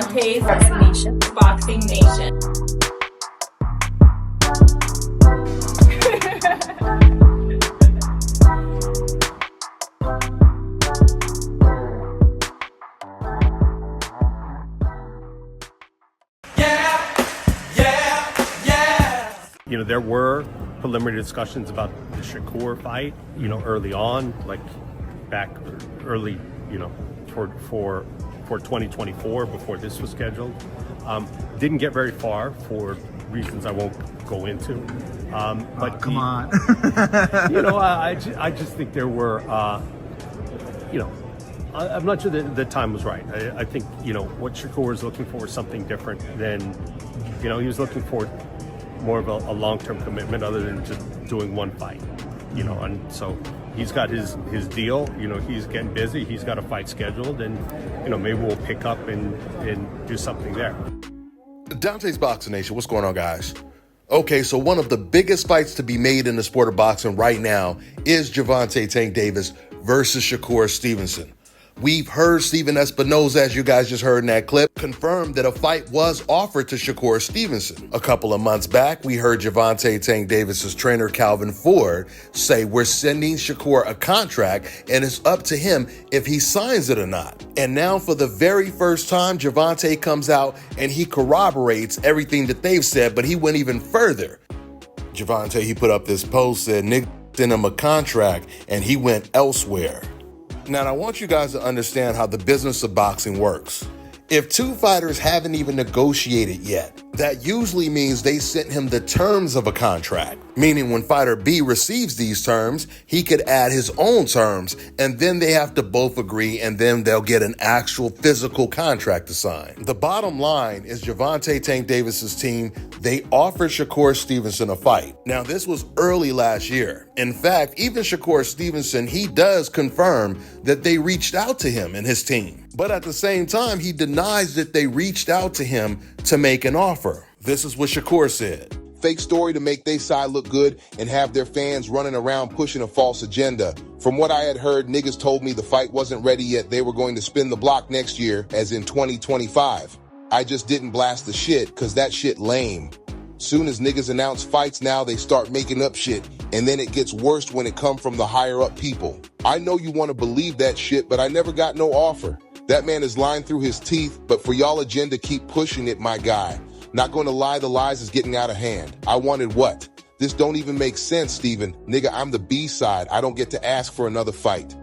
Devontae's Boxing Nation. You know, there were preliminary discussions about the Shakur fight, you know, early on, like back early, you know, for 2024 before this was scheduled. Didn't get very far for reasons I won't go into. But come on. You know, I just think there were, you know, I'm not sure that the time was right. I think, you know, what Shakur was looking for was something different than, you know, he was looking for more of a long-term commitment other than just doing one fight, you know, and so he's got his deal, you know, he's getting busy, he's got a fight scheduled, and, you know, maybe we'll pick up and do something there. Dante's Boxing Nation, what's going on, guys? Okay, so one of the biggest fights to be made in the sport of boxing right now is Gervonta Tank Davis versus Shakur Stevenson. We've heard Steven Espinoza, as you guys just heard in that clip, confirm that a fight was offered to Shakur Stevenson. A couple of months back, we heard Gervonta Tank Davis's trainer, Calvin Ford, say we're sending Shakur a contract and it's up to him if he signs it or not. And now for the very first time, Gervonta comes out and he corroborates everything that they've said, but he went even further. Gervonta, he put up this post, said, "Nick sent him a contract and he went elsewhere." Now, I want you guys to understand how the business of boxing works. If two fighters haven't even negotiated yet, that usually means they sent him the terms of a contract, meaning when fighter B receives these terms, he could add his own terms, and then they have to both agree, and then they'll get an actual physical contract to sign. The bottom line is Gervonta Tank Davis's team, they offered Shakur Stevenson a fight. Now, this was early last year. In fact, even Shakur Stevenson, he does confirm that they reached out to him and his team. But at the same time, he denies that they reached out to him to make an offer. This is what Shakur said. Fake story to make their side look good and have their fans running around pushing a false agenda. From what I had heard, niggas told me the fight wasn't ready yet. They were going to spin the block next year, as in 2025. I just didn't blast the shit, cause that shit lame. Soon as niggas announce fights now, they start making up shit, and then it gets worse when it come from the higher up people. I know you want to believe that shit, but I never got no offer. That man is lying through his teeth, but for y'all agenda, keep pushing it, my guy. Not going to lie, the lies is getting out of hand. I wanted what? This don't even make sense, Steven. Nigga, I'm the B-side. I don't get to ask for another fight.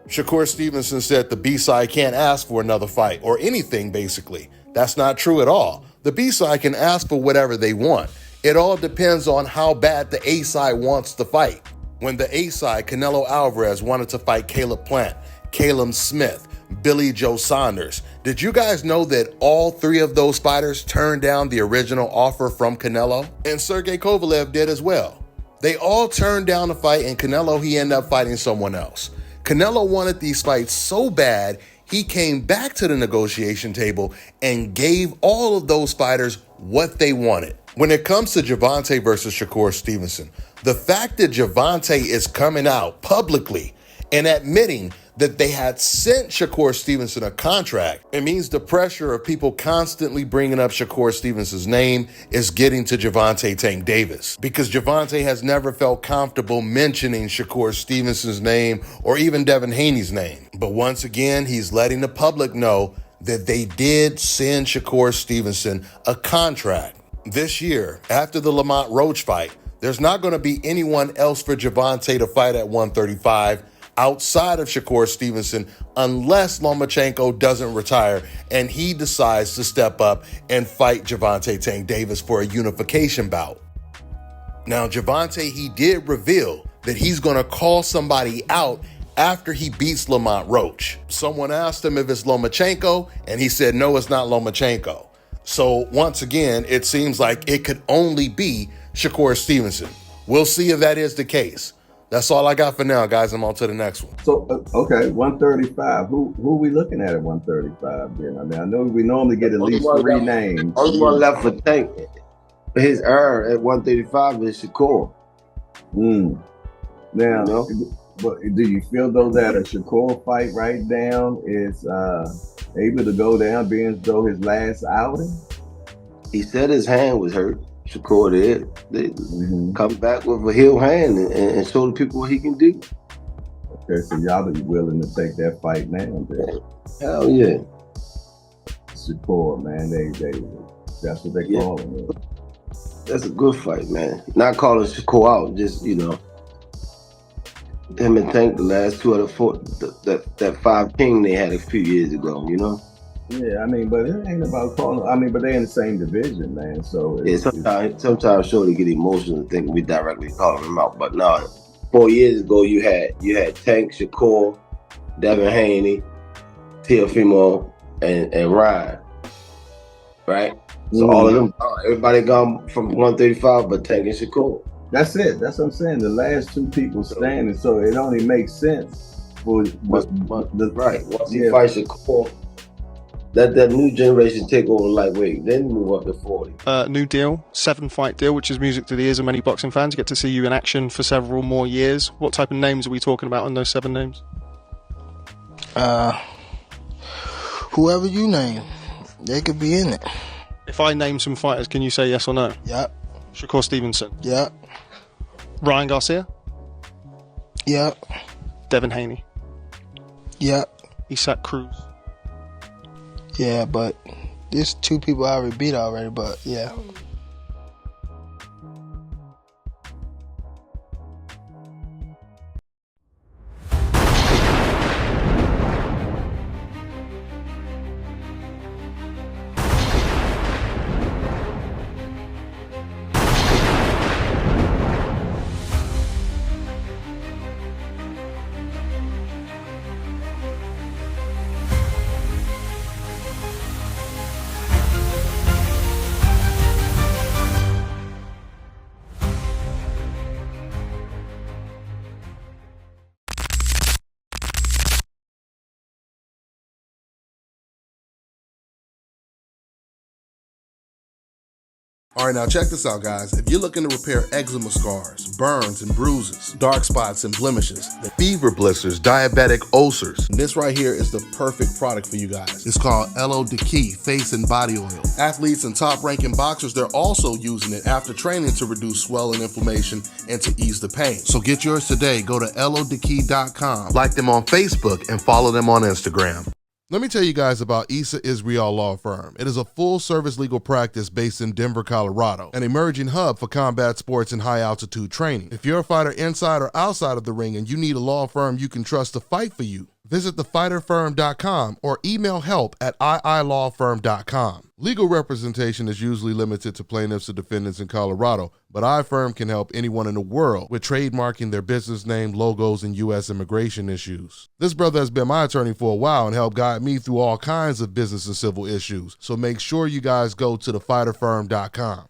Shakur Stevenson said the B-side can't ask for another fight, or anything, basically. That's not true at all. The B-side can ask for whatever they want. It all depends on how bad the A-side wants to fight. When the A-side, Canelo Alvarez, wanted to fight Caleb Plant, Caleb Smith, Billy Joe Saunders. Did you guys know that all three of those fighters turned down the original offer from Canelo? And Sergey Kovalev did as well. They all turned down the fight, and Canelo, he ended up fighting someone else. Canelo wanted these fights so bad, he came back to the negotiation table and gave all of those fighters what they wanted. When it comes to Gervonta versus Shakur Stevenson, the fact that Gervonta is coming out publicly and admitting that they had sent Shakur Stevenson a contract, it means the pressure of people constantly bringing up Shakur Stevenson's name is getting to Gervonta Tank Davis, because Gervonta has never felt comfortable mentioning Shakur Stevenson's name or even Devin Haney's name. But once again, he's letting the public know that they did send Shakur Stevenson a contract. This year, after the Lamont Roach fight, there's not going to be anyone else for Gervonta to fight at 135 outside of Shakur Stevenson, unless Lomachenko doesn't retire and he decides to step up and fight Gervonta Tank Davis for a unification bout. Now, Gervonta, he did reveal that he's going to call somebody out after he beats Lamont Roach. Someone asked him if it's Lomachenko, and he said, no, it's not Lomachenko. So once again, it seems like it could only be Shakur Stevenson. We'll see if that is the case. That's all I got for now, guys. I'm on to the next one. So, okay, 135. Who are we looking at 135 then? I mean, I know we normally get at least three names. Only one left for Tank. His heir at 135 is Shakur. Now, But do you feel though that a Shakur fight right now is able to go down, being as though his last outing? He said his hand was hurt. Shakur did. They come back with a healed hand and show the people what he can do. Okay, so y'all be willing to take that fight now, then? Hell yeah. Shakur, man, that's what they call him. That's a good fight, man. Not calling Shakur out, just, you know, him and Tank, the last 2 out of 4, that 5 king they had a few years ago, you know? Yeah, I mean, but it ain't about calling. I mean, but they in the same division, man. So yeah, sometimes Shorty get emotional and think we directly calling him out. But no, 4 years ago you had Tank, Shakur, Devin Haney, Teofimo, and Ryan, right? So all of them, everybody gone from 135, but Tank and Shakur. That's it. That's what I'm saying. The last 2 people standing, so it only makes sense for right. Once he fights Shakur, let that new generation take over lightweight, then move up to 40. New deal, 7-fight deal, which is music to the ears of many boxing fans. You get to see you in action for several more years. What type of names are we talking about on those 7 names? Whoever you name, they could be in it. If I name some fighters, can you say yes or no? Yep. Shakur Stevenson. Yep. Ryan Garcia. Yep. Devin Haney. Yep. Isaac Cruz. Yeah, but there's 2 people I already beat already, but yeah. All right, now check this out, guys. If you're looking to repair eczema scars, burns and bruises, dark spots and blemishes, fever blisters, diabetic ulcers, this right here is the perfect product for you guys. It's called LO Key Face and Body Oil. Athletes and top-ranking boxers, they're also using it after training to reduce swelling, inflammation, and to ease the pain. So get yours today. Go to lodekey.com, like them on Facebook, and follow them on Instagram. Let me tell you guys about Issa Israel Law Firm. It is a full-service legal practice based in Denver, Colorado, an emerging hub for combat sports and high-altitude training. If you're a fighter inside or outside of the ring and you need a law firm you can trust to fight for you, visit thefighterfirm.com or email help@iilawfirm.com. Legal representation is usually limited to plaintiffs or defendants in Colorado, but iFirm can help anyone in the world with trademarking their business name, logos, and U.S. immigration issues. This brother has been my attorney for a while and helped guide me through all kinds of business and civil issues, so make sure you guys go to thefighterfirm.com.